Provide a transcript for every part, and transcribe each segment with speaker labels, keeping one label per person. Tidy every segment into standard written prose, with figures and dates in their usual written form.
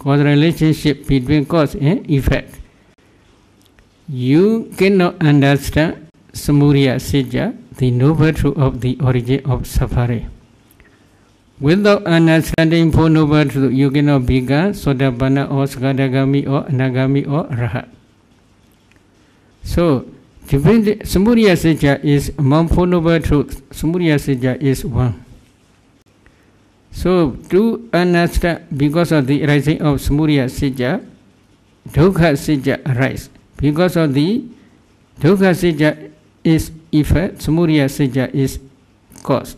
Speaker 1: causal relationship between cause and effect. You cannot understand Samudaya Satya, the noble truth of the origin of suffering. Without understanding Four Noble Truths, you cannot become Sotapanna or Sakadagami or Anagami or Rahat. So, Samudaya Satya is among Four Noble Truths. Samudaya Satya is one. So, to understand, because of the rising of Samudaya Satya, Dukkha Satya arises. Because of the Dukkha Satya is effect, Samudaya Satya is cause.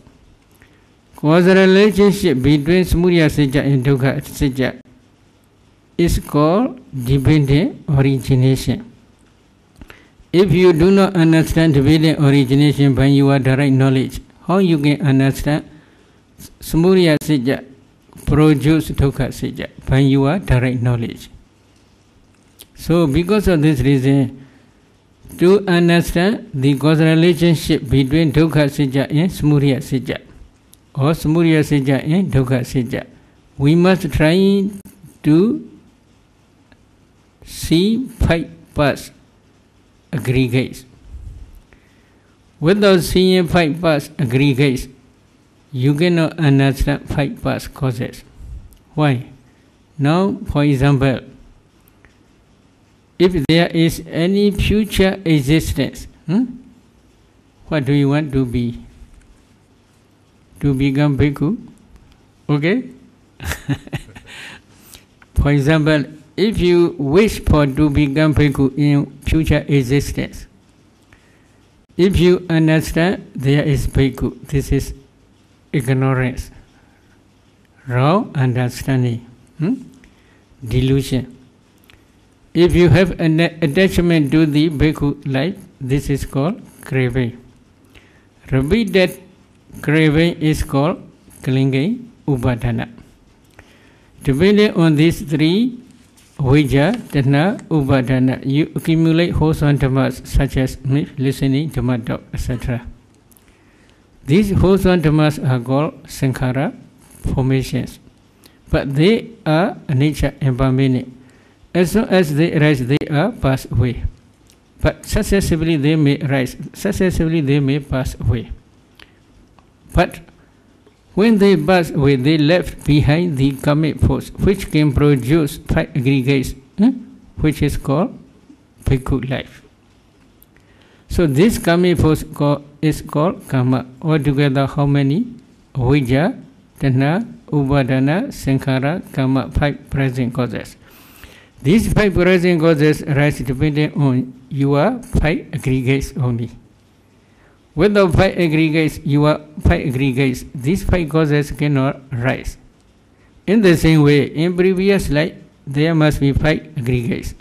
Speaker 1: Causal relationship between Samudaya Satya and Dukkha Satya is called dependent origination. If you do not understand dependent origination by your direct knowledge, how you can understand Samudaya Satya produce Dukkha Satya by your direct knowledge? So, because of this reason, to understand the causal relationship between Dukkha Satya and Samudaya Satya, or Samudaya Satya and Dukkha Satya, we must try to see 5 past aggregates. Without seeing 5 past aggregates, you cannot understand 5 past causes. Why? Now, for example, if there is any future existence, what do you want to be? To become bhikkhu? Okay? For example, if you wish for to become bhikkhu in future existence, if you understand there is bhikkhu, this is ignorance, wrong understanding, delusion. If you have an attachment to the bhikkhu life, this is called craving. Repeated craving is called clinging upadana. Depending on these 3, vijja, tanha, upadana, you accumulate wholesome dhammas such as listening, dhamma talk, etc. These wholesome dhammas are called sankhara, formations, but they are nature impermanent. As soon as they rise, they are passed away. But successively they may rise, successively they may pass away. But when they pass away, they left behind the karmic force, which can produce 5 aggregates, which is called bhikkhu life. So this karmic force is called karma. Altogether, how many? Vijja, tanha, upadana, sankhara, karma, 5 present causes. These 5 present causes arise depending on your 5 aggregates only. Without 5 aggregates, these 5 causes cannot rise. In the same way, in previous life, there must be 5 aggregates.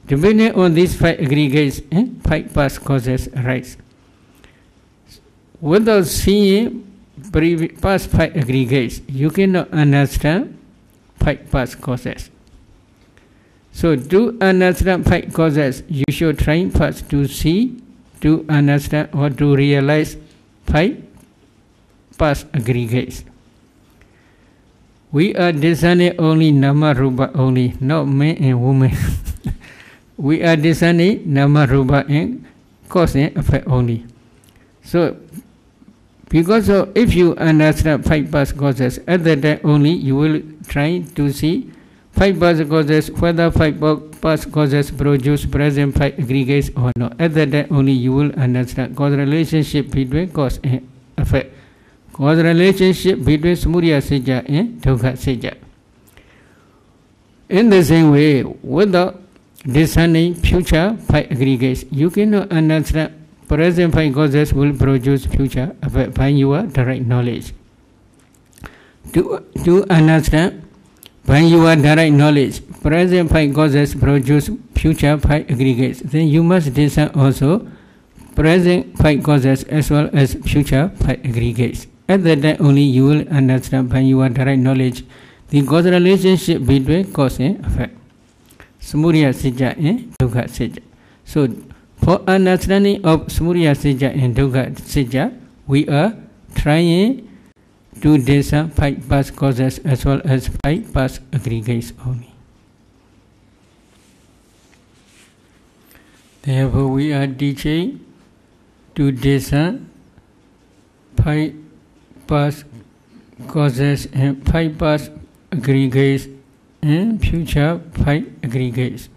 Speaker 1: Depending on these 5 aggregates, 5 past causes arise. Without seeing past 5 aggregates, you cannot understand 5 past causes. So, to understand 5 causes, you should try first to see, to understand or to realize 5 past aggregates. We are discerning only nama rupa only, not man and woman. We are discerning nama rupa and cause and effect only. So, because of, if you understand 5 past causes, at that time only you will try to see 5 past causes, whether 5 past causes produce present 5 aggregates or not. At that time only you will understand causal relationship between cause and effect. Causal relationship between Samudaya Satya and Dukkha Satya. In the same way, without discerning future 5 aggregates, you cannot understand present 5 causes will produce future effect by your direct knowledge. To understand by your direct knowledge, present 5 causes produce future 5 aggregates. Then you must discern also present 5 causes as well as future 5 aggregates. At that time only you will understand by your direct knowledge the causal relationship between cause and effect. Samudaya Satya and Dukkha Satya. So, for understanding of Samudaya Satya and Dukkha Satya, we are trying 2 desa, 5 past causes as well as 5 past aggregates only. Therefore, we are teaching 2 desa, 5 past causes and 5 past aggregates and future 5 aggregates.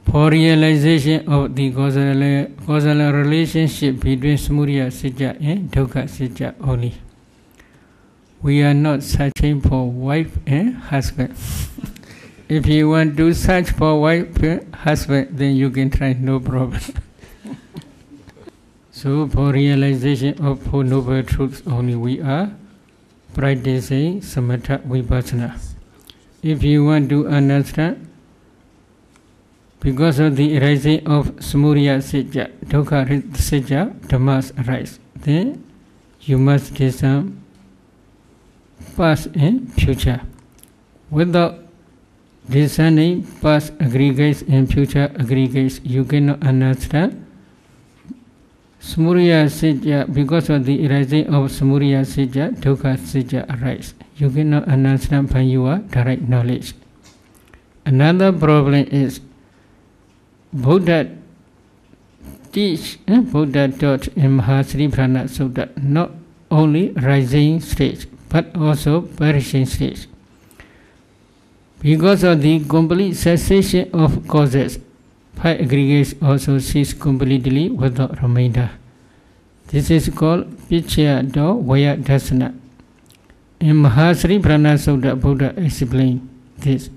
Speaker 1: For realization of the causal relationship between Samudaya Sitya and Dukkha Sitya only. We are not searching for wife and husband. If you want to search for wife and husband, then you can try, no problem. So for realization of Four Noble Truths only, we are practicing Samatha Vipassana. If you want to understand, because of the arising of Samudaya Sitya, Dukkha Sitya, Dhammas arise, then you must discern past and future. Without discerning past aggregates and future aggregates, you cannot understand Samudaya Sitya. Because of the arising of Samudaya Sitya, Dukkha Sitya arise. You cannot understand by your direct knowledge. Another problem is Buddha taught in Mahasriprana Sutta not only rising stage but also perishing stage. Because of the complete cessation of causes, 5 aggregates also cease completely without remainder. This is called Pichaya Vaya Dasana. In Mahasriprana Sutta, Buddha explained this.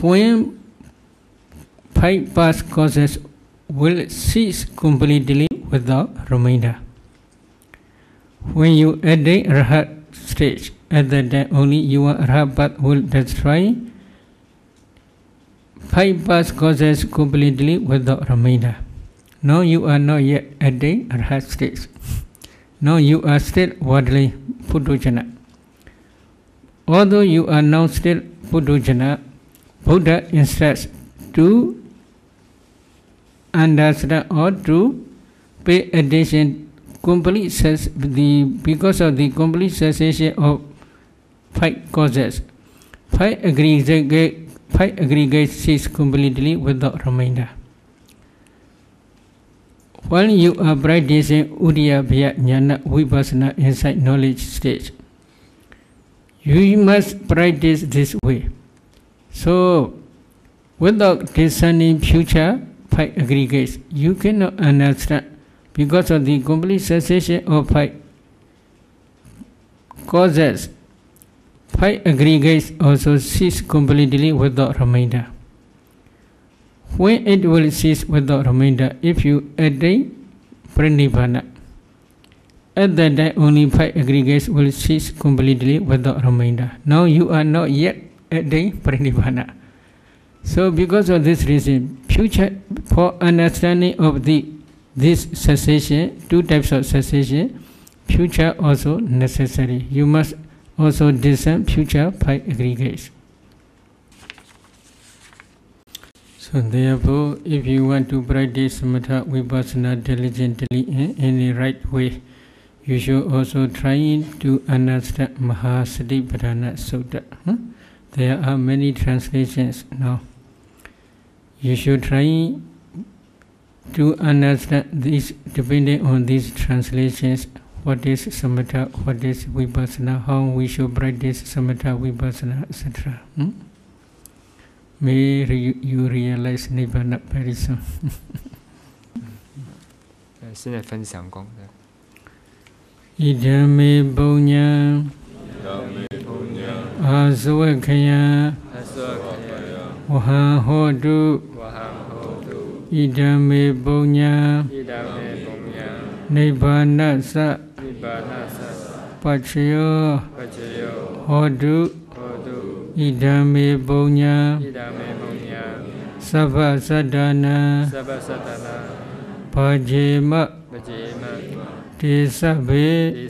Speaker 1: When 5 past causes will cease completely without remainder. When you attain Rahat stage, at that time only your Rahat path will destroy 5 past causes completely without remainder. Now you are not yet attained Rahat stage. Now you are still worldly Puthujjana. Although you are now still Puthujjana, Buddha instructs to understand or to pay attention because of the complete cessation of 5 causes. 5 aggregates cease completely without remainder. While you are practicing Udiyabhya Jnana Vipassana insight knowledge stage, you must practice this way. So, without discerning future 5 aggregates, you cannot understand. Because of the complete cessation of 5 causes, 5 aggregates also cease completely without remainder. When it will cease without remainder, if you attain Pranibhana, at that time only 5 aggregates will cease completely without remainder. Now you are not yet attained Pranibhana. So because of this reason, future for understanding of this cessation, 2 types of cessation, future also necessary. You must also discern future 5 aggregates. So therefore, if you want to practice Samatha Vipassana diligently in the right way, you should also try to understand Mahasatipatthana Sutta. There are many translations now. You should try to understand this, depending on these translations, what is Samatha, what is Vipassana, how we should practice Samatha, Vipassana, etc. May you realize Nibbana very soon.
Speaker 2: 现在分享功。
Speaker 1: Idame Bonya Aswakaya Waha Hodu Idame Bonya Nibbana Sa Pachayo Hodu Idame Bonya Sabha Sadhana Pajema Tisabe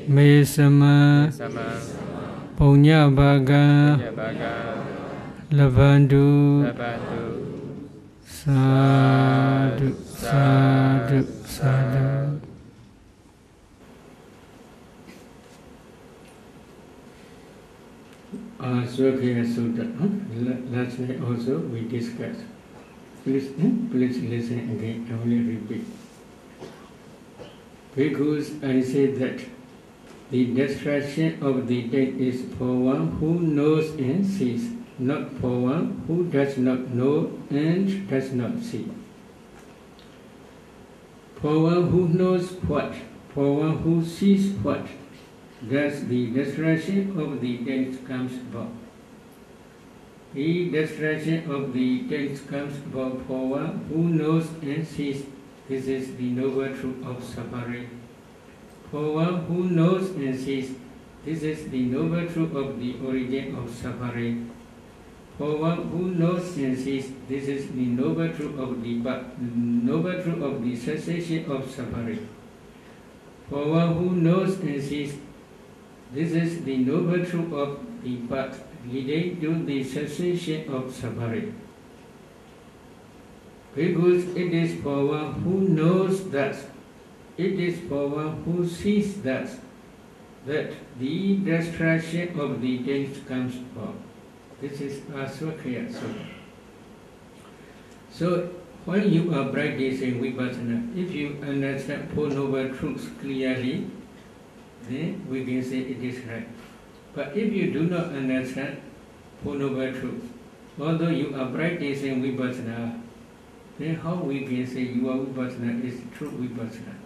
Speaker 1: Mesama Punya Baga Labandu Sadhu Sadhu Sadhu Swakaya Sutta. Last night also we discussed. Please listen again. I will repeat. Because I say that the destruction of the dead is for one who knows and sees, not for one who does not know and does not see. For one who knows what, for one who sees what, thus the destruction of the dead comes about. The destruction of the dead comes about for one who knows and sees. This is the noble truth of suffering. For one who knows and sees, this is the noble truth of the origin of suffering. For one who knows and sees, this is the noble truth of the cessation of suffering. For one who knows and sees, this is the noble truth of the path leading to the cessation of suffering. Because it is for one who knows thus, it is for one who sees thus, that the destruction of the dead comes about. This is Aswakaya Sutta. So, when you are practicing Vipassana, if you understand Four Noble Truths clearly, then we can say it is right. But if you do not understand Four Noble Truths, although you are practicing Vipassana, then how we can say your Vipassana is true Vipassana?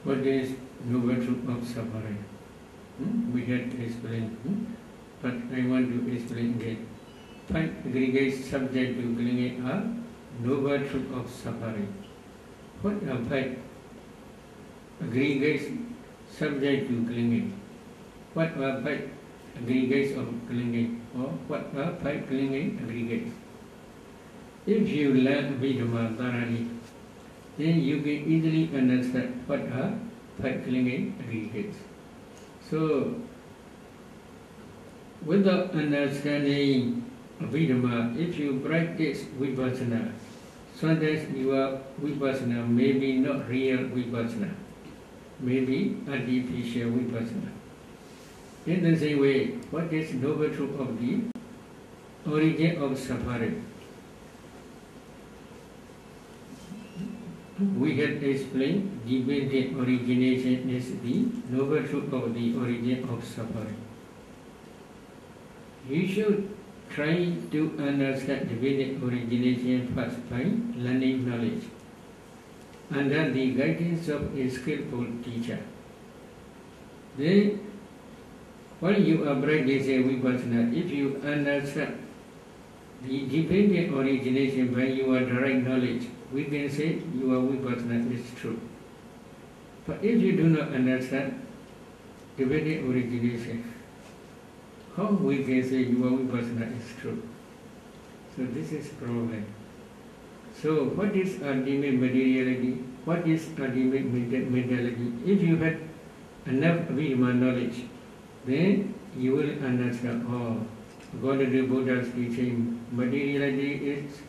Speaker 1: What is noble truth of suffering? We had explained, but I want to explain again. Five aggregate subject to clinging are noble truth of suffering. What are five aggregates subject to clinging? What are five aggregates of clinging? Or what are five clinging aggregates? If you learn Dhamma thoroughly, then you can easily understand what are five clinging aggregates. So, without understanding Dhamma, if you practice Vipassana, sometimes your Vipassana may be not real Vipassana, maybe artificial Vipassana. In the same way, what is noble truth of the origin of suffering? We had explained dependent origination is the noble truth of the origin of suffering. You should try to understand dependent origination first by learning knowledge under the guidance of a skillful teacher. Then, while you are practicing Vipassana, if you understand the dependent origination by your direct knowledge, we can say your Vipassana is true. But if you do not understand dependent origination, how we can say your Vipassana is true? So this is problem. So what is ultimate materiality? What is ultimate mentality? If you had enough Dhamma knowledge, then you will understand, according to Buddha's teaching, materiality is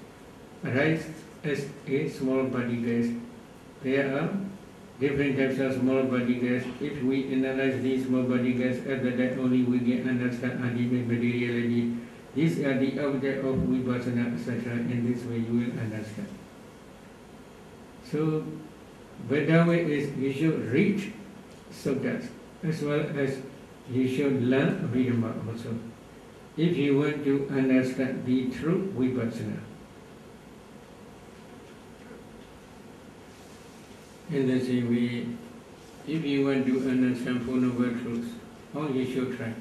Speaker 1: arises as a small particles. There are different types of small particles. If we analyze these small particles, at that only we can understand ultimate materiality. These are the object of Vipassana, etc. In this way you will understand. So, better way is you should read suttas as well as you should learn Dhamma also, if you want to understand the true Vipassana. In the same way, if you want to understand Four Noble Truths, how you should try?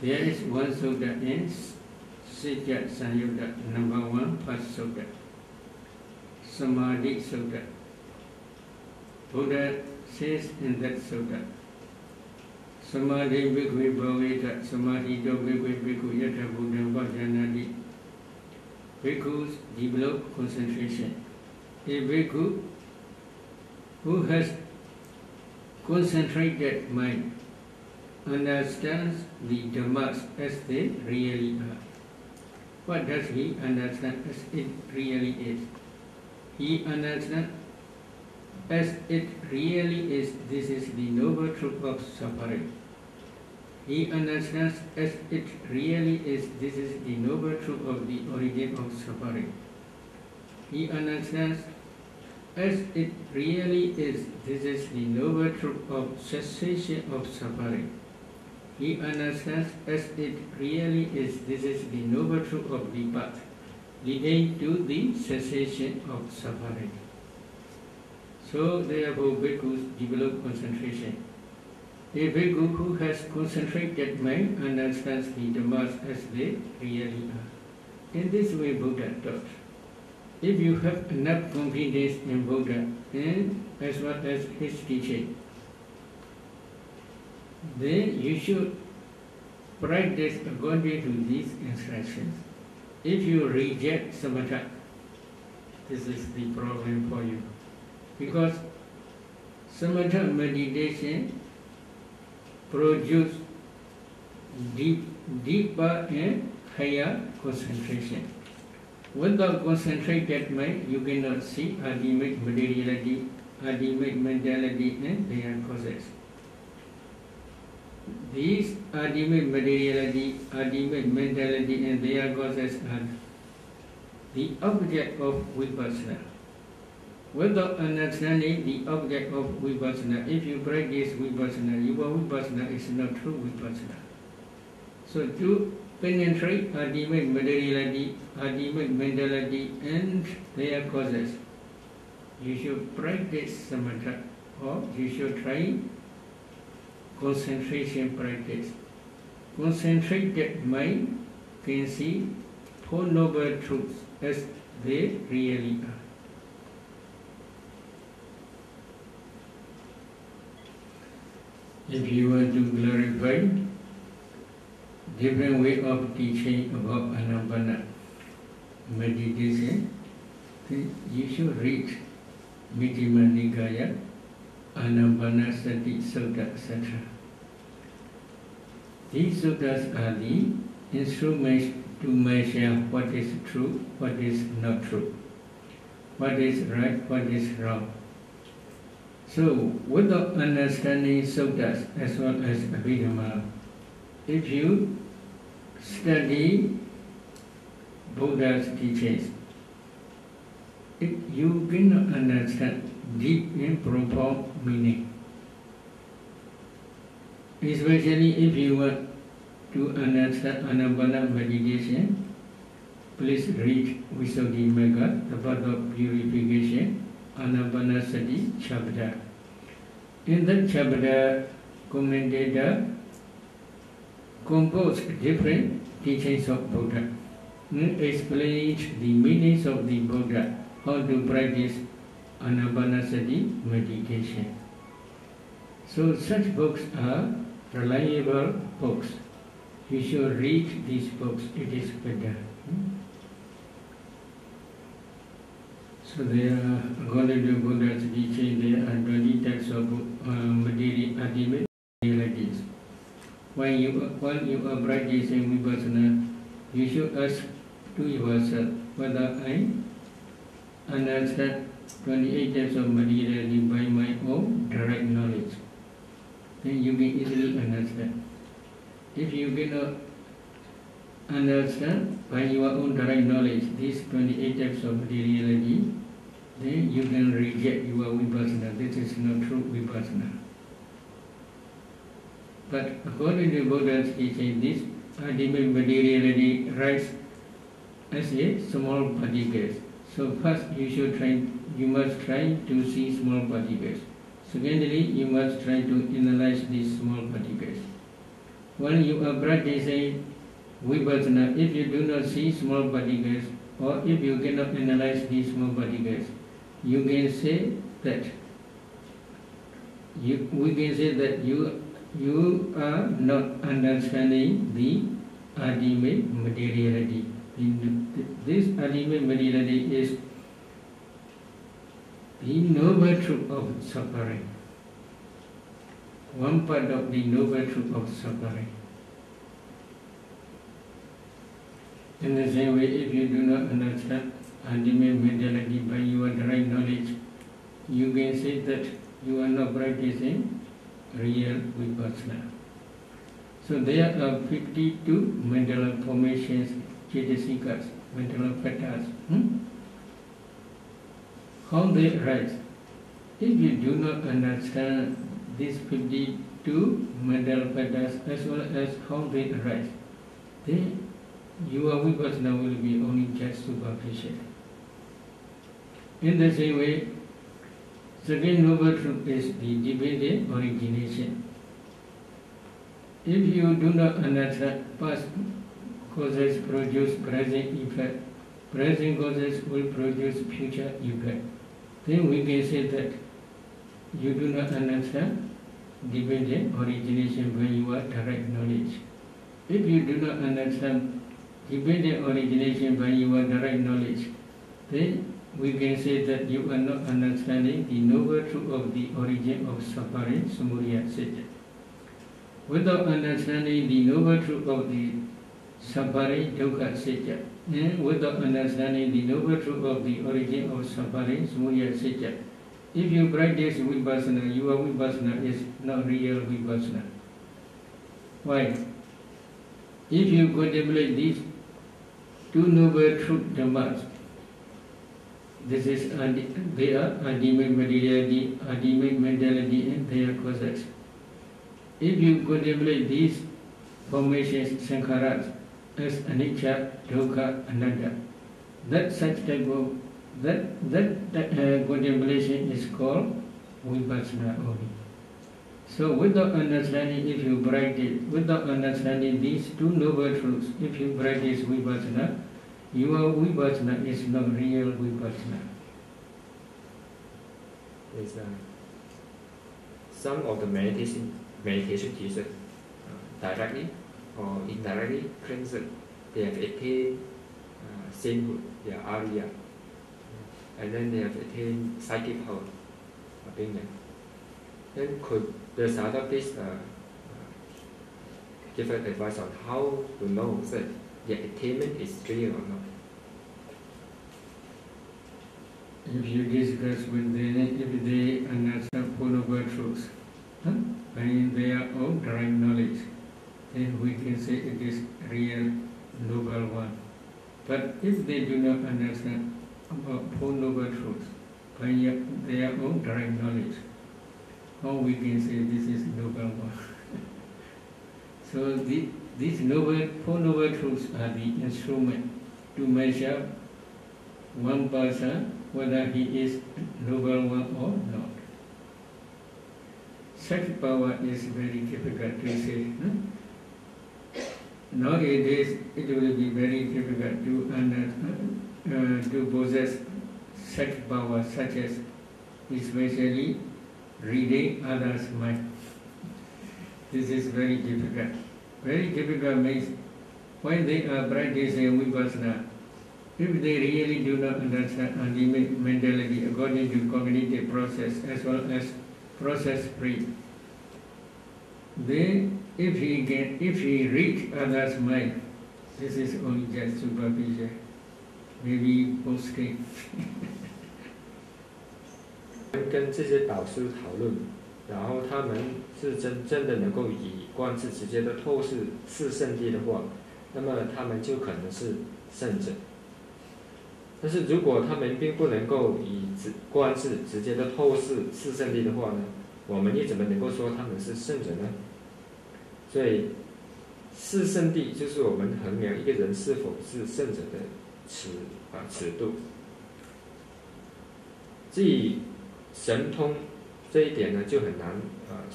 Speaker 1: There is one sutta in Sitya Sanyutta, number 1, first sutta, Samadhi Sutta. Buddha says in that sutta, Samadhi bhikkhve bhaveta, Samadhi do bhikkhve bhikkhu yatha buddham vajanati. Bhikkhus develop concentration. A bhikkhu who has concentrated mind understands the Dhammas as they really are. What does he understand as it really is? He understands as it really is, this is the noble truth of suffering. He understands as it really is, this is the noble truth of the origin of suffering. He understands as it really is, this is the noble truth of cessation of suffering. He understands as it really is, this is the noble truth of the path, leading to the cessation of suffering. So therefore bhikkhus develop concentration. A bhikkhu who has concentrated mind understands the Dhammas as they really are. In this way Buddha taught. If you have enough confidence in Buddha and as well as his teaching, then you should practice according to these instructions. If you reject samatha, this is the problem for you. Because samatha meditation produces deeper and higher concentration. Without concentrated mind, you cannot see ultimate materiality, ultimate mentality and their causes. These ultimate materiality, ultimate mentality and their causes are the object of vipassana. Without understanding the object of vipassana, if you practice vipassana, your vipassana is not true vipassana. So to penetrate ultimate materiality, ultimate mentality and their causes, you should practice samatha or you should try concentration practice. Concentrated mind can see Four Noble Truths as they really are. If you want to clarify different way of teaching about Anapana meditation, then you should read Majjhima Nikaya, Anapanasati Sutta, etc. These suttas are the instruments to measure what is true, what is not true, what is right, what is wrong. So, without understanding suttas as well as Abhidhamma, if you study Buddha's teachings, you cannot understand deep and profound meaning. Especially if you want to understand Anapana meditation, please read Visuddhimagga, the path of purification, Anapanasati chapter. In that chapter, commentator composed different teachings of Buddha and explained the meanings of the Buddha, how to practice Anapanasati meditation. So such books are reliable books. You should read these books, it is better. So there are, according to Buddha's teaching, there are 20 types of ultimate realities. While you are practicing vipassana, you should ask to yourself whether I understand 28 types of materiality by my own direct knowledge. Then you can easily understand. If you cannot understand by your own direct knowledge these 28 types of materiality, then you can reject your vipassana. This is not true vipassana. But according to Buddha's teaching, this ultimate materiality rises as a small particles. So first you must try to see small particles. Secondly, you must try to analyze these small particles. When you are practicing vipassana, if you do not see small particles, or if you cannot analyze these small particles, you can say that you are not understanding the ultimate materiality. This ultimate materiality is the noble truth of suffering. One part of the noble truth of suffering. In the same way, if you do not understand ultimate mentality by your direct knowledge, you can say that you are not practicing real vipassana. So there are 52 mental formations, cetasikas, mental fetters. How they arise? If you do not understand these 52 mental fetters as well as how they arise, then your vipassana will be only just superficial. In the same way, second noble truth is the dependent origination. If you do not understand past causes produce present effect, present causes will produce future effect, then we can say that you do not understand dependent origination by your direct knowledge. If you do not understand dependent origination by your direct knowledge, then we can say that you are not understanding the noble truth of the origin of suffering, samudaya satya. Without understanding the noble truth of the suffering, dukkha satya, and without understanding the noble truth of the origin of suffering, samudaya satya, if you practice vipassana, your vipassana is not real vipassana. Why? If you contemplate these two noble truth dhammas, this is they are ultimate materiality, ultimate mentality, and their causes. If you contemplate these formations, sankharas, as anicca, dukkha, anatta, that such type of contemplation is called vipassana only. So without understanding, if you practice, without understanding these two noble truths, if you practice vipassana, your vipassana is not real vipassana.
Speaker 3: Is some of the meditation teachers directly or indirectly claims that they have attained sainthood, they are Arya, and then they have attained psychic power, opinion. Then could the sadhaka please give us advice on how to know that the attainment is real or not?
Speaker 1: If you discuss with them, if they understand Four Noble Truths, and they are of direct knowledge, then we can say it is real noble one. But if they do not understand about Four Noble Truths, but they are of direct knowledge, how we can say this is noble one? So these Four Noble Truths are the instrument to measure one person whether he is noble one or not. Such power is very difficult to say. Nowadays it will be very difficult to possess such power, such as especially reading others' mind. This is very difficult. Very difficult means when they are practicing vipassana, if they really do not understand ultimate mentality according to cognitive process as well as process free, then if he reads others' mind, this is only just superficial, maybe boasting.
Speaker 3: 跟这些导师讨论，然后他们是真正的能够以观自直接的透视是圣地的话，那么他们就可能是圣者。但是如果他们并不能够以观自直接的透视是圣地的话呢，我们又怎么能够说他们是圣者呢？所以是圣地就是我们衡量一个人是否是圣者的尺度。至于神通这一点呢，就很难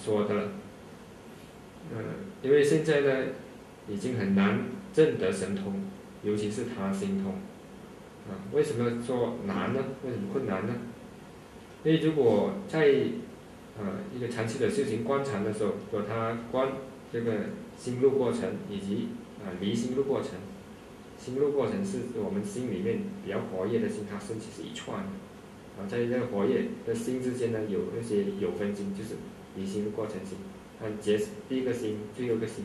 Speaker 3: 说的了。因为现在呢，已经很难证得神通，尤其是他心通。为什么说难呢？为什么困难呢？因为如果在一个长期的修行观察的时候，如果他观这个心路过程以及离心路过程，心路过程是我们心里面比较活跃的心，它升起是一串的。在这个活跃的心之间呢，有那些有分心，就是离心路过程心。第一个心，最后一个心。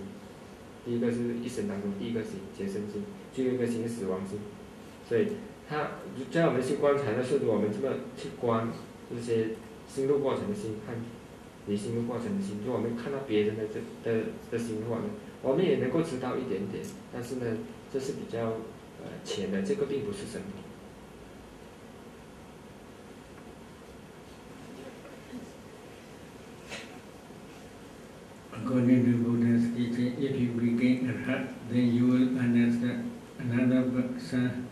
Speaker 3: 第一个是一生当中第一个心，结生心；最后一个心是死亡心。所以，在我们去观察的时候，我们这么去观，这些心路过程的心和离心路过程的心。如果我们看到别人的心的话呢，我们也能够知道一点点，但是呢，这是比较浅的，这个并不是神通。
Speaker 1: According to Buddha's teaching, if you became arhat, then you will understand another person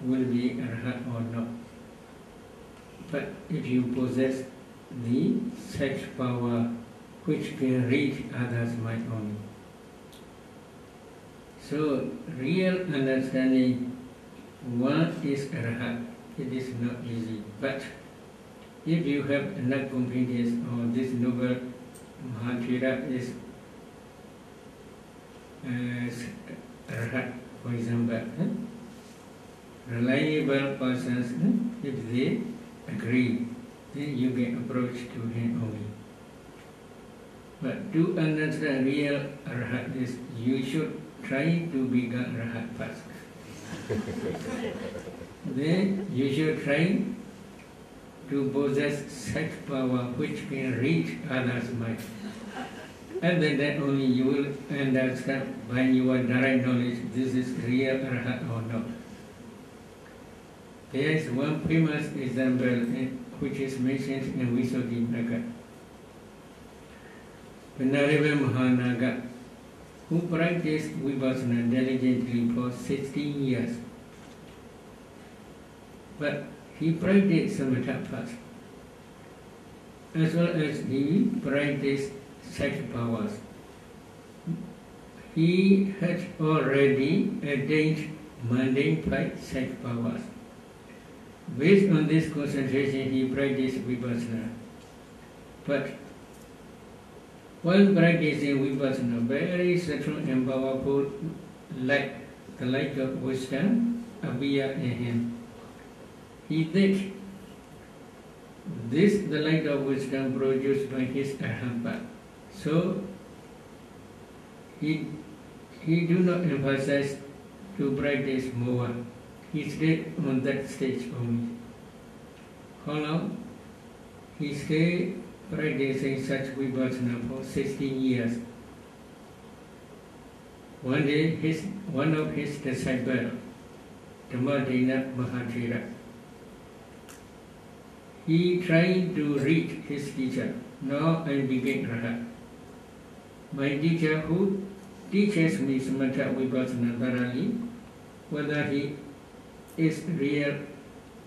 Speaker 1: will be arhat or not. But if you possess the such power which can reach others' mind only. So, real understanding, one is arhat. It is not easy. But if you have enough confidence, or this noble Mahathira is arhat, for example, reliable persons, if they agree, then you can approach to him only. But to understand real arhat is you should try to become arhat first. Then you should try to possess such power which can reach others' mind. And then only you will understand by your direct knowledge this is real arhat or not. There is one famous example which is mentioned in Visuddhimagga. Venerable Mahanaga, who practiced vipassana diligently for 16 years, but he practiced samatha first, as well as he practiced such powers. He had already attained mundane five such powers. Based on this concentration, he practiced vipassana. But while practicing vipassana, very subtle and powerful light, the light of wisdom, appeared in him. He did this, the light of wisdom produced by his ahampa. So he do not emphasize to practice more. He stayed on that stage only. How long? He stayed practicing such vipassana for 16 years. One day, one of his disciples, Dhamma Mahathira, he tried to reach his teacher. Now I became arhat. My teacher who teaches me samatha vipassana thoroughly, whether he is real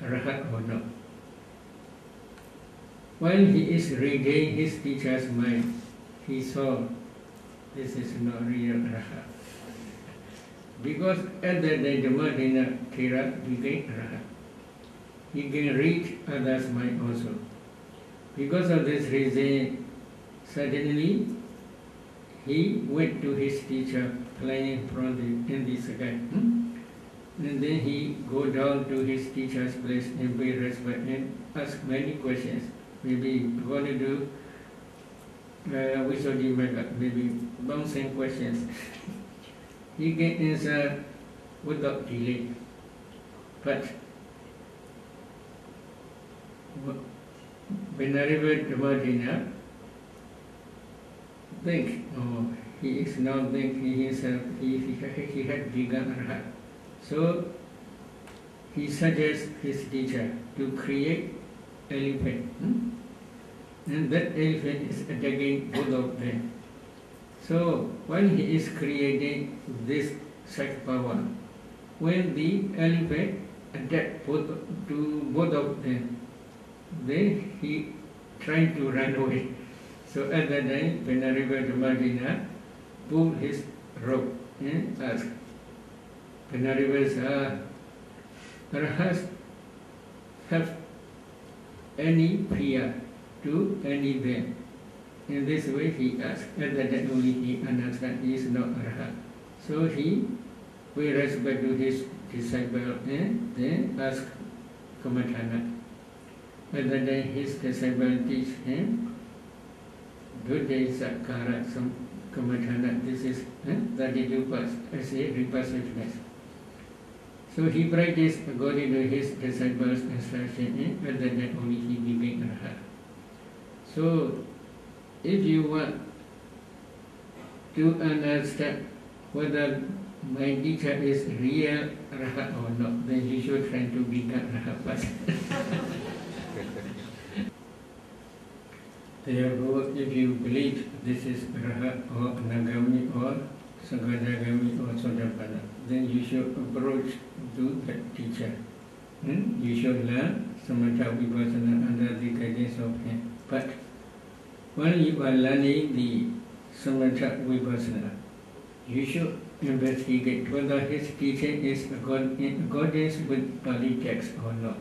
Speaker 1: arhat or not. While he is reading his teacher's mind, he saw this is not real arhat. Because at that day, Dhamma Thera became arhat. He can reach others' mind also. Because of this reason, suddenly he went to his teacher, flying from in the sky. And then he go down to his teacher's place and pay respect and ask many questions. Maybe according to Visuddhimagga, maybe bouncing questions. He can answer without delay. But Venerable Dhamma think, he is now thinking himself, he had begun arhat. So he suggests his teacher to create elephant. And that elephant is attacking both of them. So while he is creating this such power, when the elephant attacks both of them, then he tried to run away. So at that time, Venerable Dhamma pulled his rope and asked, Venerable Sir, arhats have any fear to any them? In this way he asked. At that time only he understood he is not arhat. So he paid respect to his disciple and then asked Kamathana. At that time his disciple teach him Dudde Sakara some Kamathana. This is 32 parts as a repassageness. So he practiced according to his disciples' instruction, and after that only he became Arhat. So, if you want to understand whether my teacher is real Arhat or not, then you should try to become Arhat first. Therefore, if you believe this is Arhat or Nagami or Sakadagami or Sotapanna, then you should approach to that teacher. You should learn Samatha Vipassana under the guidance of him. But when you are learning the Samatha Vipassana, you should investigate whether his teaching is in accordance with Pali text or not.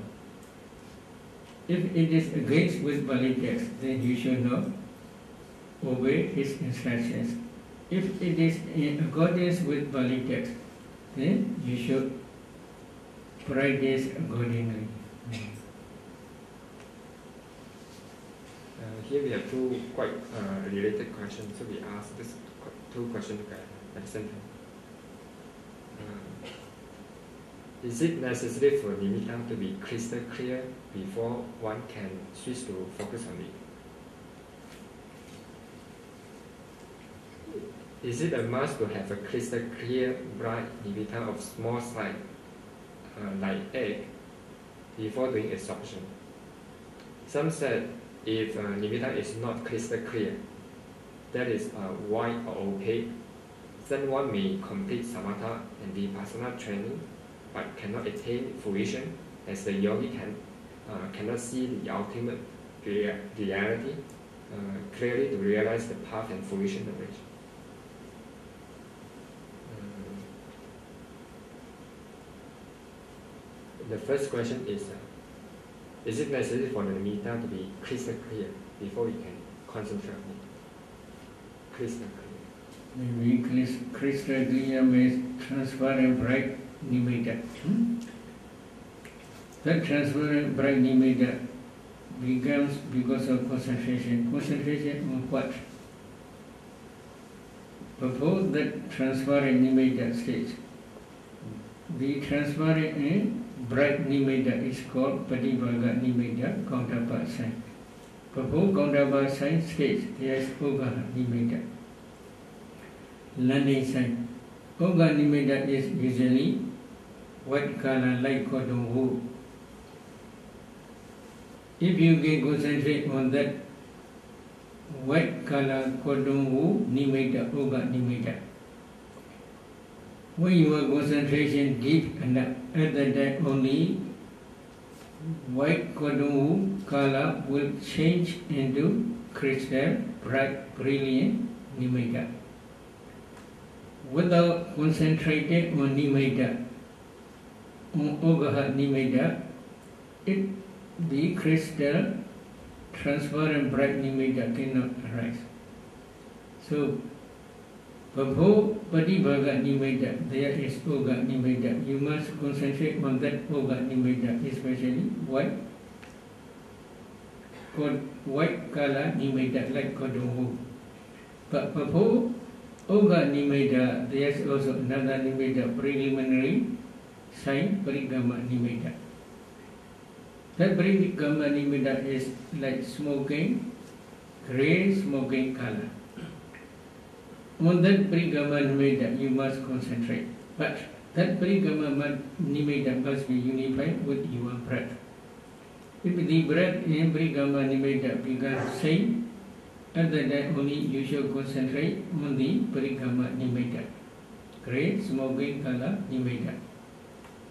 Speaker 1: If it is against with Pali text, then you should not obey his instructions. If it is in accordance with Pali text, then you should practice accordingly.
Speaker 3: Here we have two quite related questions, so we ask this two questions at the same time. Is it necessary for nimitta to be crystal clear before one can switch to focus on it? Is it a must to have a crystal clear, bright nimitta of small size, like egg, before doing absorption? Some said if nimitta is not crystal clear, that is white or opaque, then one may complete samatha and vipassana training, but cannot attain fruition, as the yogi cannot see the ultimate reality clearly to realize the path and fruition of it. The first question is it necessary for the nimitta to be crystal clear before we can concentrate on it? Crystal clear.
Speaker 1: Maybe crystal clear means transparent bright nimitta. That transparent bright nimitta becomes because of concentration. Concentration on what? Before that transparent nimitta stage, the transparent and bright nimitta is called Patibhaga nimitta, counterpart sign. Before counterpart sign stage, there is Ugaha nimitta, landing sign. Ugaha nimitta is usually white color like cotton wool. If you can concentrate on that white color cotton wool nimitta, Ugaha nimitta, when your concentration deep enough, at that time only white cotton wool color will change into crystal, bright, brilliant nimitta. Without concentrating on nimitta, on Ugaha nimitta, the crystal, transparent, bright nimitta cannot arise. So, before Patibhaga nimitta, there is Ugaha nimitta. You must concentrate on that Ugaha nimitta, especially white color nimitta like cotton wool. But before Ugaha nimitta, there is also another nimitta, preliminary sign, Parigama nimitta. That Parigama nimitta is like smoking, grey smoking color. On that Parigama nimitta, you must concentrate. But that Parigama nimitta must be unified with your breath. If the breath and Parigama nimitta become same, at that time only you should concentrate on the Parigama nimitta, grey smoking color nimitta.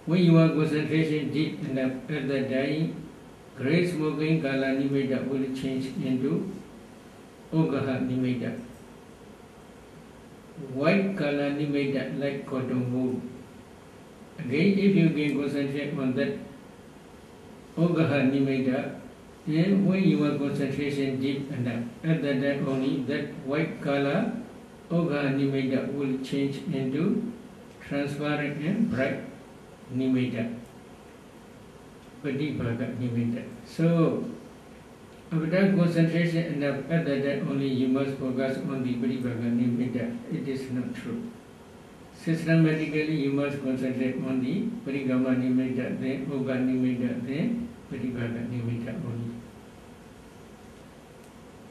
Speaker 1: When your concentration deep enough, at that time, grey smoking color nimitta will change into Ugaha nimitta, white color nimitta like cotton wool. Again, if you can concentrate on that Ugaha nimitta, then when your concentration deep enough, at that time only that white color Ugaha nimitta will change into transparent and bright nimitta, Patibhaga nimitta. So, after concentration enough, at that time only you must focus on the Patibhaga nimitta. It is not true. Systematically, you must concentrate on the Parigama Nimitta, then Uga Nimitta, then Parivaga Nimitta only.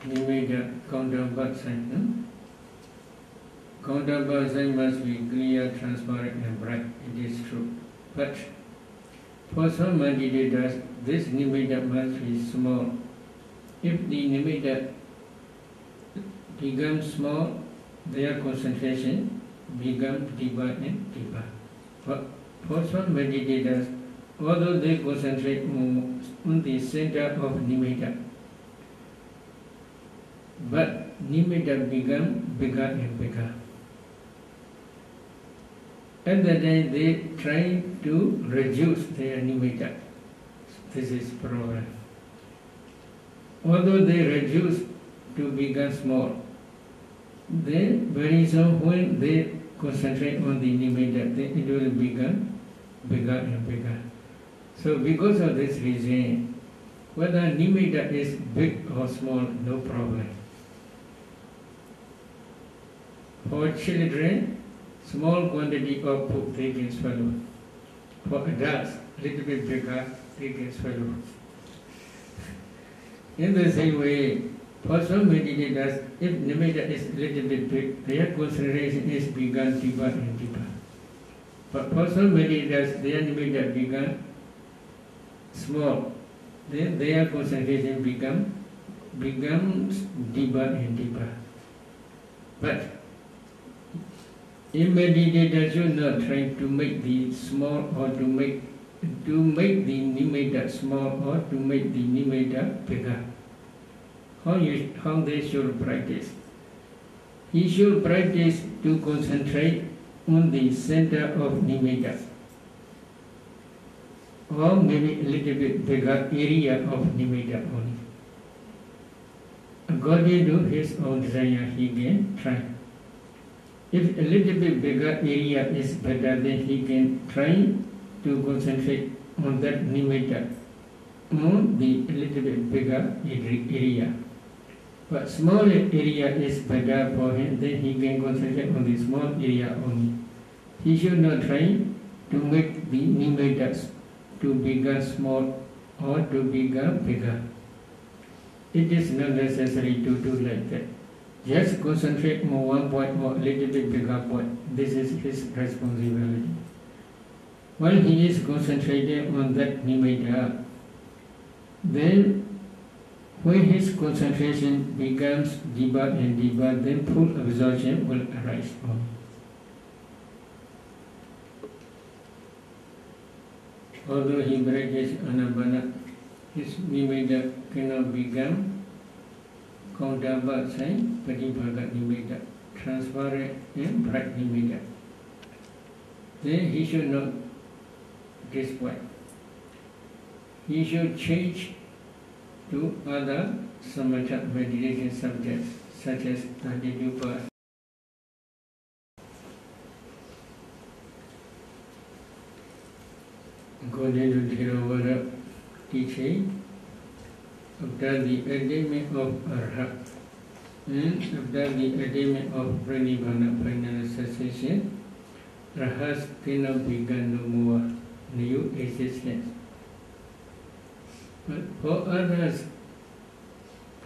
Speaker 1: Nimitta, counterpart sign. No? Counterpart sign must be clear, transparent, and bright. It is true. But for some meditators, this nimitta must be small. If the nimitta becomes small, their concentration becomes deeper and deeper. For some meditators, although they concentrate on the center of nimitta, but nimitta becomes bigger and bigger. At that time, they try to reduce their nimitta. This is problem. Although they reduce to become small, then very soon when they concentrate on the nimitta, then it will become bigger and bigger. So because of this reason, whether nimitta is big or small, no problem. For children, small quantity of food they can swallow. For adults, little bit bigger, they can swallow. In the same way, for some meditators, if nimitta is little bit big, their concentration is begun deeper and deeper. But for some meditators, their nimitta becomes small, then their concentration becomes deeper and deeper. But a meditator should not try to make the small or to make the nimitta small or to make the nimitta bigger. How they should practice? He should practice to concentrate on the center of nimitta, or maybe a little bit bigger area of nimitta only. According to his own desire, he can try. If a little bit bigger area is better, then he can try to concentrate on that nimitta, on the little bit bigger area. But small area is better for him, then he can concentrate on the small area only. He should not try to make the nimittas to become small or to become bigger. It is not necessary to do like that. Just concentrate on one point or a little bit bigger point. This is his responsibility. While he is concentrating on that nimitta, then when his concentration becomes deeper and deeper, then full absorption will arise. Although he practices anapana, his nimitta cannot become counterpart sign, Parivaga nimitta, transparent and bright nimitta. Then he should not disappoint. He should change to other samatha meditation subjects such as Nadidupa. According to Theravada teaching, after the attainment of Arhat and after the attainment of Pranibhana final cessation, Rahas cannot begin no more new existence. But for others,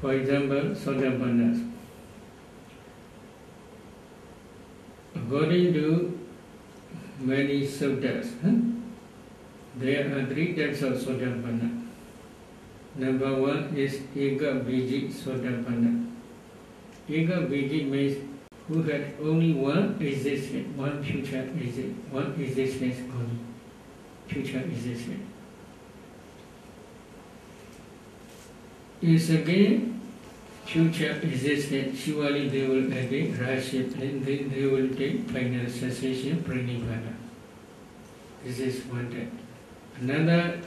Speaker 1: for example, Sotapannas, according to many suttas, there are three types of Sotapanna. Number one is Eka Vijit Sotapanna. Eka Vijit means who had only one existence, one future existence, one existence only, future existence. Is again future existence, surely they will attain Raship and then they will take final cessation, Pranibhana. This is one type. Another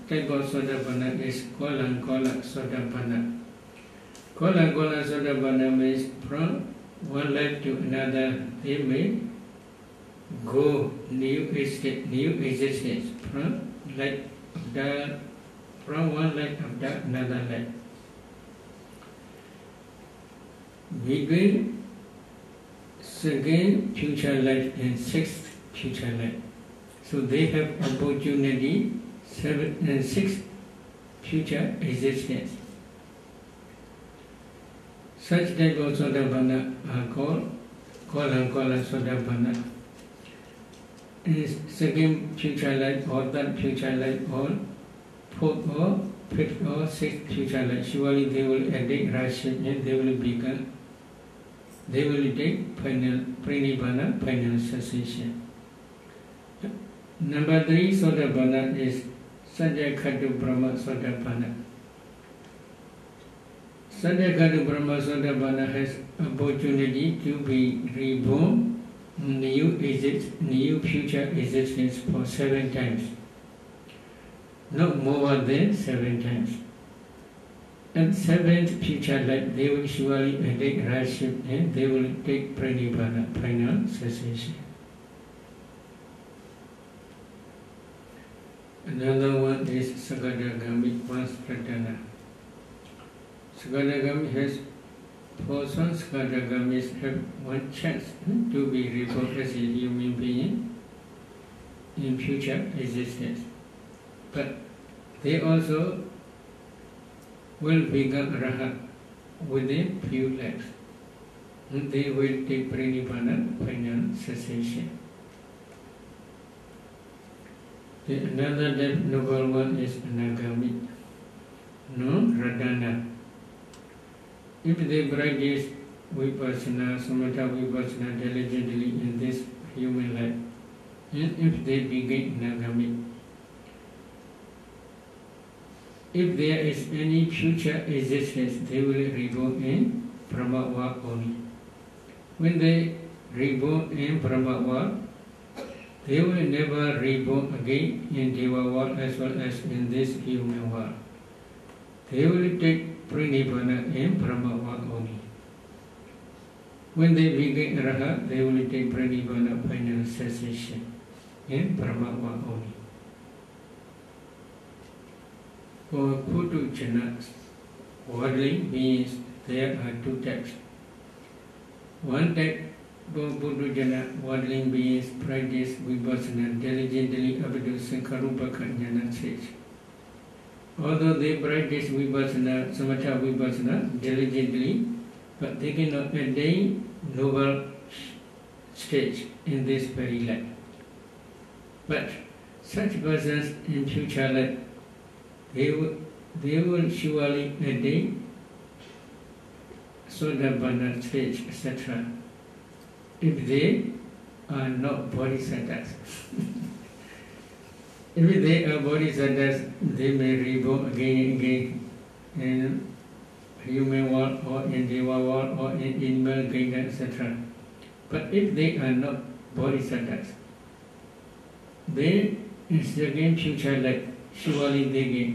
Speaker 1: type of Sotapanna is Kola Sotapanna. Kola Sotapanna means from one life to another, they may go new existence from one life after another life. second future life and sixth future life. So they have opportunity 7 and 6 future existence. Such type of Sotapanna are called Kola Sotapanna. In second future life or third future life or fourth or fifth or sixth future life, surely they will attain Rashid and they will take final Prinibbana, final cessation. Number 3 Sotapanna is Sajakatu Brahma Sotapanna. Sajakatu Brahma Sotapanna has opportunity to be reborn new future existence for 7 times. Not more than 7 times. At 7th future life, they will surely attain Rashid and they will take Pranibbana, final cessation. Another one is Sagadagami Vaspradana. Sagadagami has 4 sons. Sagadagamis have 1 chance to be reborn as a human being in future existence. But they also will become Rahat within few lives. They will take Pranibbana, final cessation. Another noble one is Anagami, Radhana. If they practice Vipassana, Samatha Vipassana diligently in this human life, and if they begin Anagami, if there is any future existence, they will reborn in Brahma only. When they reborn in Brahma, they will never reborn again in Deva world as well as in this human world. They will take Pranibbana in Brahma only. When they begin Raha, they will take Pranibbana, final cessation in Brahma only. For Putu Janas, worldly beings, there are 2 types. One type for Putu Jana, worldly beings practice Vipassana diligently up to Sankarupaka Jnana stage. Although they practice Vipassana, Samatha Vipassana diligently, but they cannot attain noble stage in this very life. But such persons in future life, they will surely attain Sotapanna stage, etc. if they are not bodhisattvas. If they are bodhisattvas, they may reborn again and again in human world or in Deva world or in animal kingdom, etc. But if they are not bodhisattvas, then in second future life, surely they get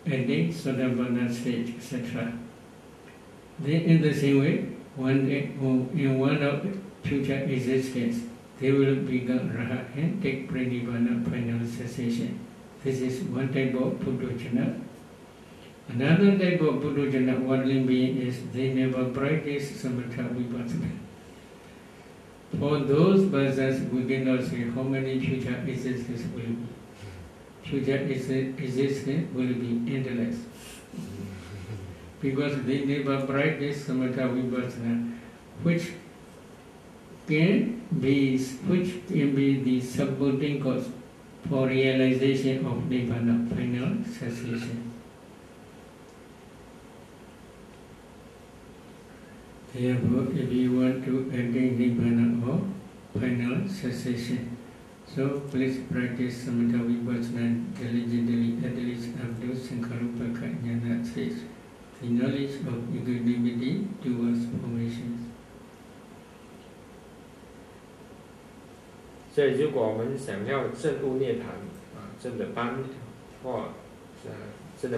Speaker 1: attain Sotapanna stage, etc. Then in the same way, one day, in one of future existence, they will become Rahat and take Pranibbana, final cessation. This is one type of Putu-jana. Another type of Putu-jana, worldly being, is they never practice Samatha Vipassana. For those persons, we cannot say how many future existences will be. Future existence will be endless. Because they never practice Samatha Vipassana, which can be the supporting cause for realization of Nibbana, final cessation. Therefore, if you want to attain Nibbana or final cessation, so please practice Samatha Vipassana diligently at least up to Sankarupaka Jnana stage, the knowledge of equanimity towards formations.
Speaker 3: 所以，如果我们想要证悟涅槃真的般或真的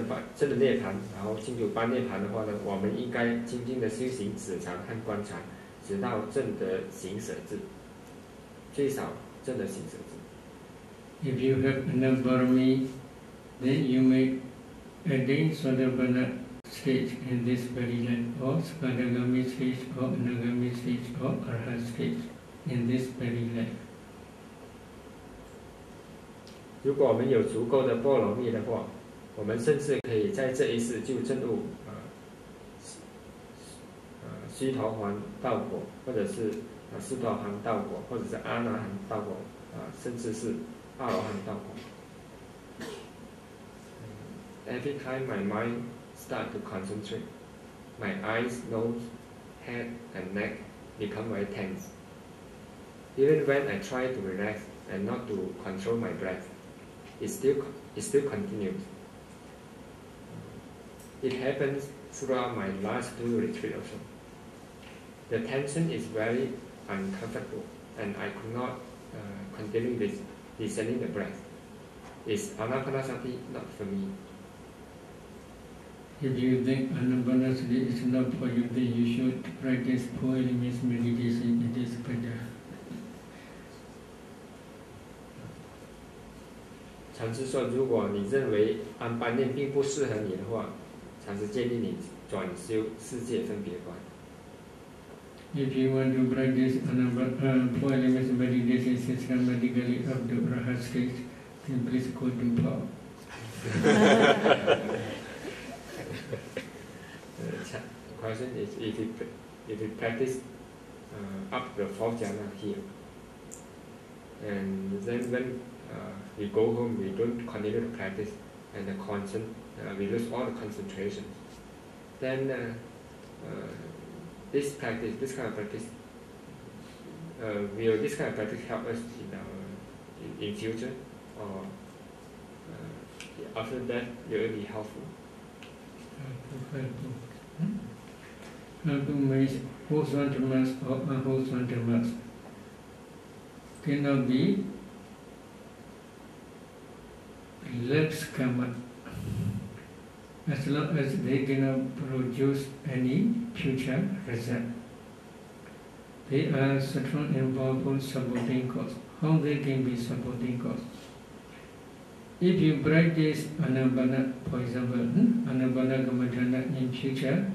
Speaker 3: 涅槃，然后进入般涅槃的话呢，我们应该精进的修行止禅和观察，直到证得行舍智，最少证得行舍智。
Speaker 1: If you have enough Barami, then you may attain Sotapanna stage in this very life, or Sakadagami stage, or Anagami stage, or Arhat stage in this very life.
Speaker 3: 如果我们有足够的波罗蜜的话，我们甚至可以在这一世就证悟须陀洹道果，或者是斯陀含道果，或者是阿那含道果，甚至是阿罗汉道果。Every time my mind start to concentrate, my eyes, nose, head, and neck become very tense. Even when I try to relax and not to control my breath, it still continues. It happens throughout my last 2 retreats also. The tension is very uncomfortable, and I could not continue this descending the breath. Is Anapanasati not for me?
Speaker 1: If you think Anapanasati is not for you, then you should practice 4 elements meditation. It is better.
Speaker 3: 禅师说，如果你认为安般念并不适合你的话，禅师建议你转修世界分别观。
Speaker 1: If you want to practice 4 elements meditation systematically up to Rahat stage, then please go to Paul.
Speaker 3: The question is if you practice up the 4th jhana here, and then when we go home, we don't continue to practice, and we lose all the concentration. Then this kind of practice, will this kind of practice help us in future, or after that it will be helpful?
Speaker 1: Helpful means wholesome dhammas or unwholesome dhammas cannot be left karma as long as they cannot produce any future result. They are strong and powerful supporting cause. How they can be supporting cause? If you practice Anapana, for example, Anapana Kammadhana in future,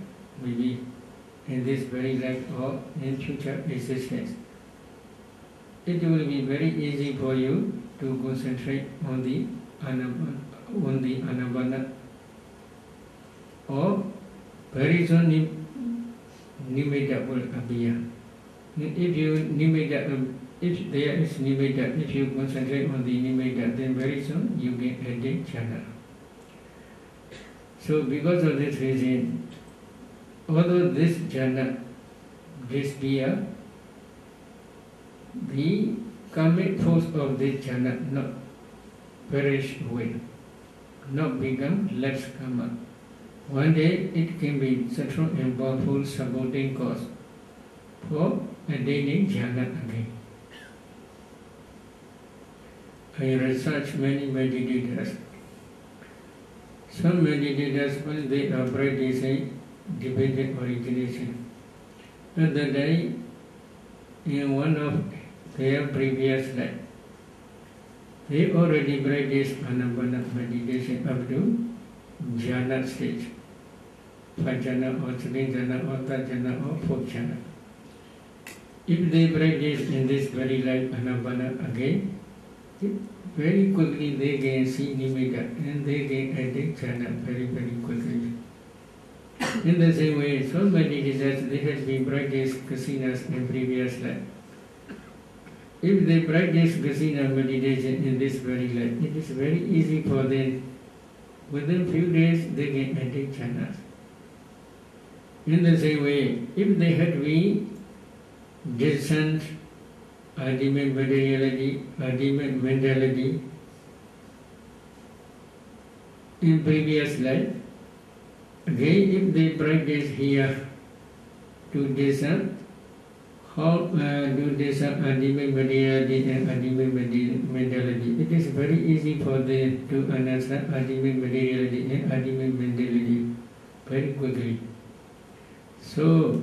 Speaker 1: maybe in this very life or in future existence, it will be very easy for you to concentrate on the Anapana, or very soon Nimitta will appear. If there is Nimitta, if you concentrate on the Nimitta, then very soon you get a jhana. So because of this reason, although this jhana disappear, the karmic force of this jhana not perish away, not become less karma. One day it can be central and powerful supporting cause for attaining jhana again. I research many meditators. Some meditators, when they are practicing dependent origination, at the day in one of their previous life, they already practiced Anapana meditation up to jhana stage, 5 jhana or 3 jhana or 3rd jhana or 4th jhana. If they practice in this very life Anapana again, very quickly they can see Nimitta and they can attain jhana very, very quickly. In the same way, so many teachers, they have been practiced kasinas in previous life. If they practice kasina meditation in this very life, it is very easy for them. Within few days, they can attain jhanas. In the same way, if they had been distant ultimate materiality, ultimate mentality in previous life, again if they practice here to discern how to discern ultimate materiality and ultimate mentality, it is very easy for them to understand ultimate materiality and ultimate mentality very quickly. So,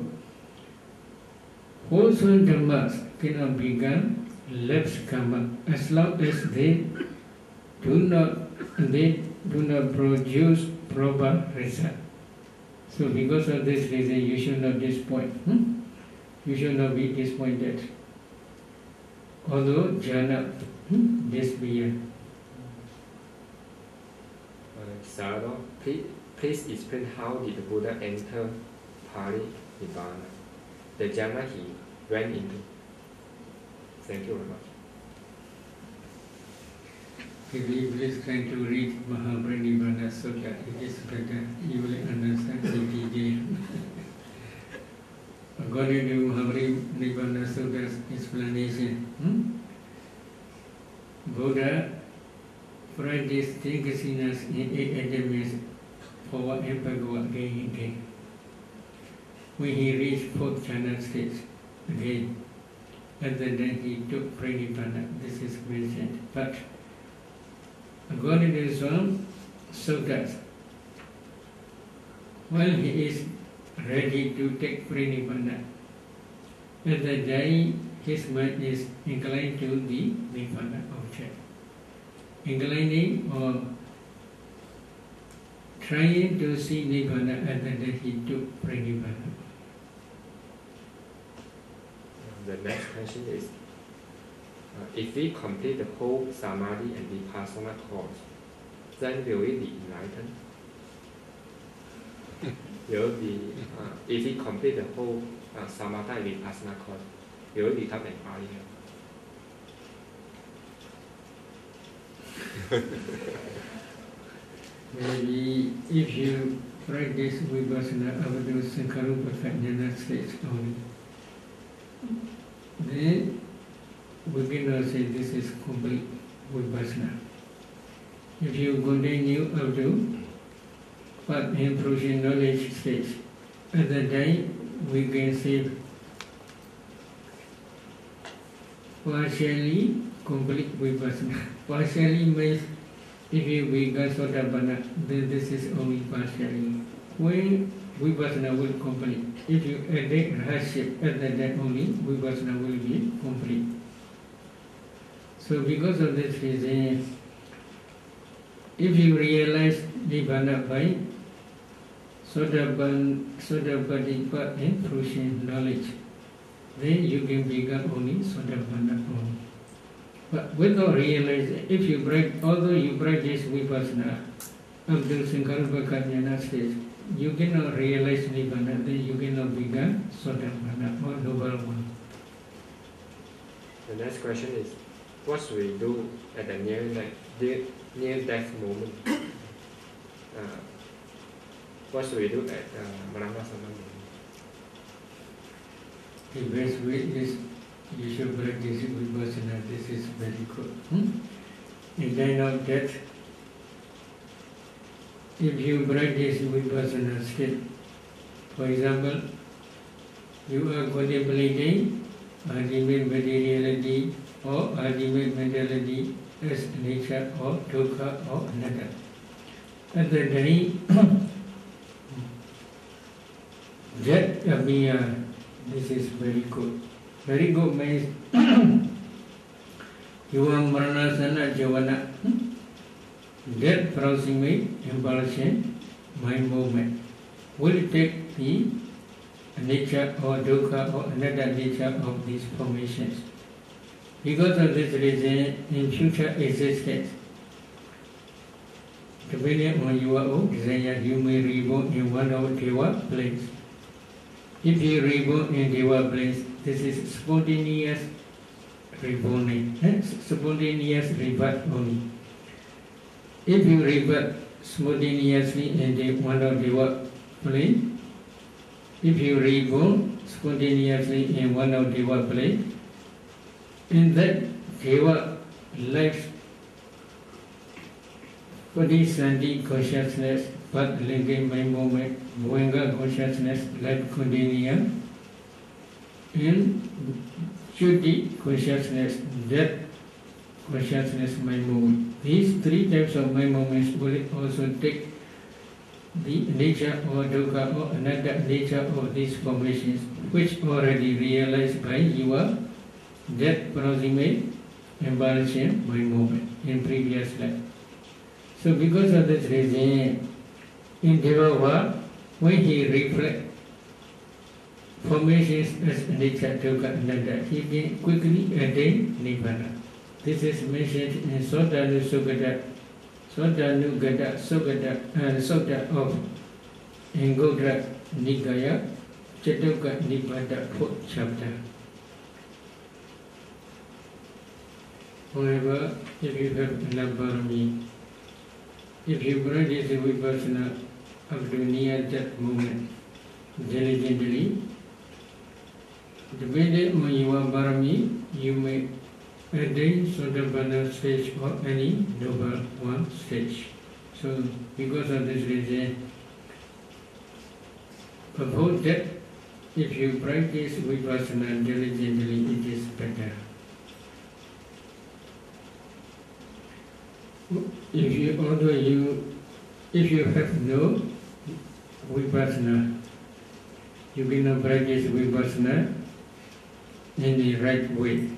Speaker 1: wholesome dhammas cannot become left karma as long as they do not produce proper result. So because of this reason, you should not disappoint. You should not be disappointed. Although jhana, disappear.
Speaker 3: Sayadaw, please explain how did the Buddha enter Pali Nibbana, the jhana he went into. Thank you very much.
Speaker 1: If you please try to read Mahaparinibbana Sutta, it is better, you will understand the detail. According to Mahaparinibbana Sutta's explanation, Buddha practiced thinkingness in 8 elements forward and backward again and again. When he reached 4th jhana stage, again, and then he took Parinibbana. This is mentioned. But according to some suttas, while he is ready to take Parinibbana, at that day his mind is inclined to the Nibbana object. Inclining or trying to see Nibbana, and then he took Parinibbana.
Speaker 3: The next question is, if we complete the whole Samadhi and Vipassana course, then will we be enlightened? If we complete the whole Samadhi and Vipassana course, will we become enlightened?
Speaker 1: Maybe if you practice Vipassana up to Sankarupaka stage only, then we cannot say this is complete Vipassana. If you continue up to Path and Fruition knowledge stage, at that time we can say partially complete Vipassana. Partially means if you become Sotapanna, then this is only partially. When Vipassana will complete, if you add hardship, at that time only Vipassana will be complete. So because of this reason, if you realize Nibbana by Sotapatti Path and Fruition knowledge, then you can become only Sotapanna only. But without realizing, if you although you practice Vipassana up to Sankalpa stage, you cannot realize Nibbana, then you cannot become Sotapanna or noble one.
Speaker 3: The next question is, what should we do at the near-death moment? What should we do at Marana-sama moment?
Speaker 1: The best way is you should practice Vipassana. This is very good. In time of death, if you practice Vipassana still, for example, you are contemplating ultimate materiality or ultimate mentality as nature or dukkha or anatta. At the day that appears, this is very good. Very good means you are Maranasana Javana. That proximate impulsion, mind movement, will take the nature or dukkha or anatta nature of these formations. Because of this reason, in future existence, depending on your own desire, you may reborn in one of Deva planes. If you reborn in Deva planes, this is spontaneous reborn, spontaneous rebirth only. If you rebirth spontaneously in one of Deva plane, if you reborn spontaneously in one of Deva plane, in that Deva life, Padisandhi consciousness, Path linking mind moment, Bhuanga consciousness, life continuum, and Shuddhi consciousness, death consciousness mind moment. These three types of mind moments will also take the nature or dukkha or anatta nature of these formations, which already realized by your death proximate embarrassing mind moment in previous life. So because of this reason, in Deva when he reflects formations as anicca, dukkha, anatta, he can quickly attain nibbana. This is mentioned in Sotanugata Sutta of Anguttara Nikaya, Chattoka Nibbana, 4th chapter. However, if you have enough parami, if you practice vipassana up to near that moment diligently, depending on your parami, you may attain Sotapanna stage or any noble one stage. So, because of this reason, propose that if you practice vipassana diligently, it is better. If you have no vipassana, you cannot practice vipassana in the right way.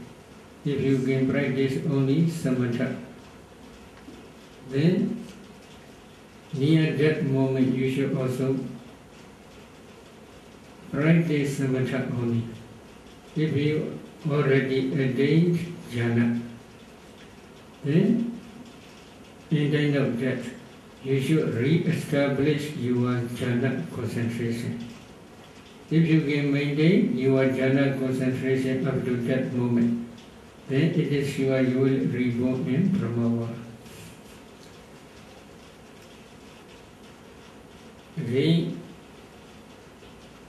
Speaker 1: If you can practice only samatha, then near that moment you should also practice samatha only. If you already attained jhana, then in the end of that, you should re-establish your jhana concentration. If you can maintain your jhana concentration up to that moment, then it is sure you will reborn in Brahma. Again,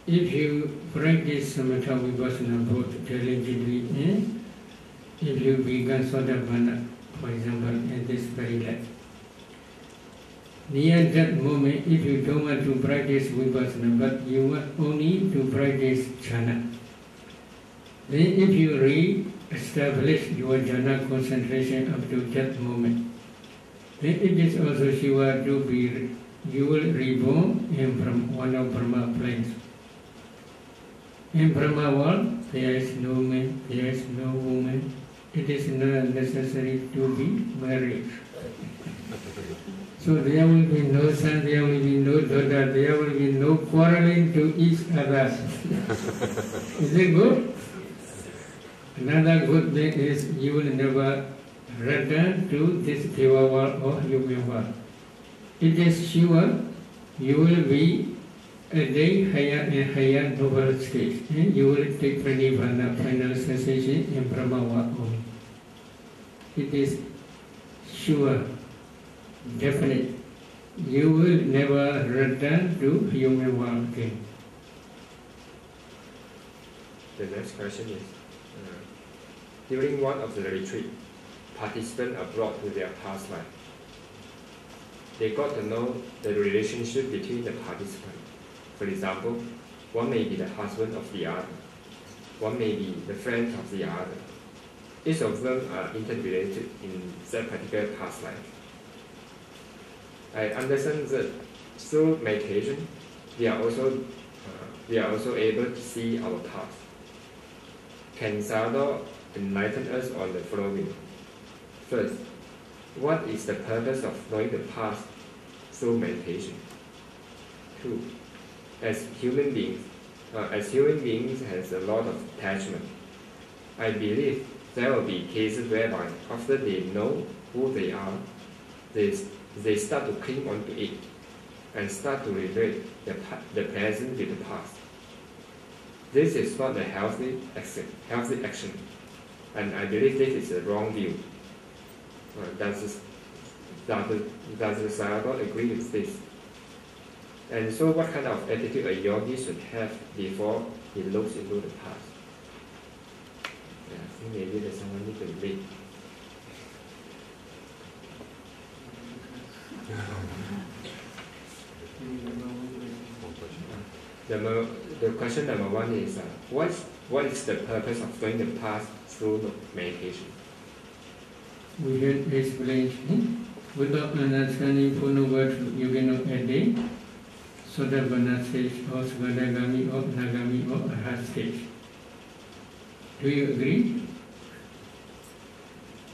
Speaker 1: if you practice samatha vipassana both diligently and if you become Sotapanna, for example, in this very life, near that moment, if you don't want to practice vipassana, but you want only to practice jhana, then if you re-establish your jhana concentration up to that moment, then it is also sure to be, you will reborn in from one of Brahma planes. In Brahma world, there is no man, there is no woman. It is not necessary to be married. So there will be no son, there will be no daughter, there will be no quarreling to each other. Is it good? Another good thing is you will never return to this Deva world or human world. It is sure you will be a day higher and higher noble stage, and you will take Pranibhana, final cessation in Brahma world only. It is sure, definite. You will never return to human world again.
Speaker 3: The next question is, during one of the retreat, participants are brought to their past life. They got to know the relationship between the participants. For example, one may be the husband of the other, one may be the friend of the other. Each of them are interrelated in that particular past life. I understand that through meditation, we are also able to see our past. Can Sayadaw enlighten us on the following? First, what is the purpose of knowing the past through meditation? 2. As human beings has a lot of attachment. I believe there will be cases whereby after they know who they are, they start to cling on to it and start to relate the present with the past. This is not a healthy action, and I believe this is a wrong view. Does the Sayadaw agree with this? And so what kind of attitude a yogi should have before he looks into the past? Yeah, I think maybe there's someone need to read. The question number 1 is, what is the purpose of doing the past through meditation?
Speaker 1: We had explained, without understanding full words, you cannot attain Sotapanna stage or Sagadagami or Nagami or Arhat stage. Do you agree?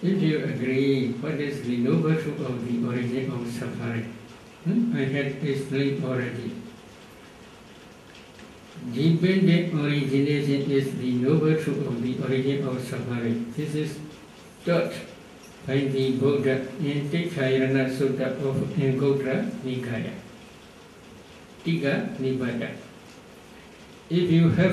Speaker 1: If you agree, what is the noble truth of the origin of suffering? I had explained already. Dependent origination is the noble truth of the origin of suffering. This is taught by the Buddha in Tikayana Sutta of Anguttara Nikaya. Tika Nibbana. If you have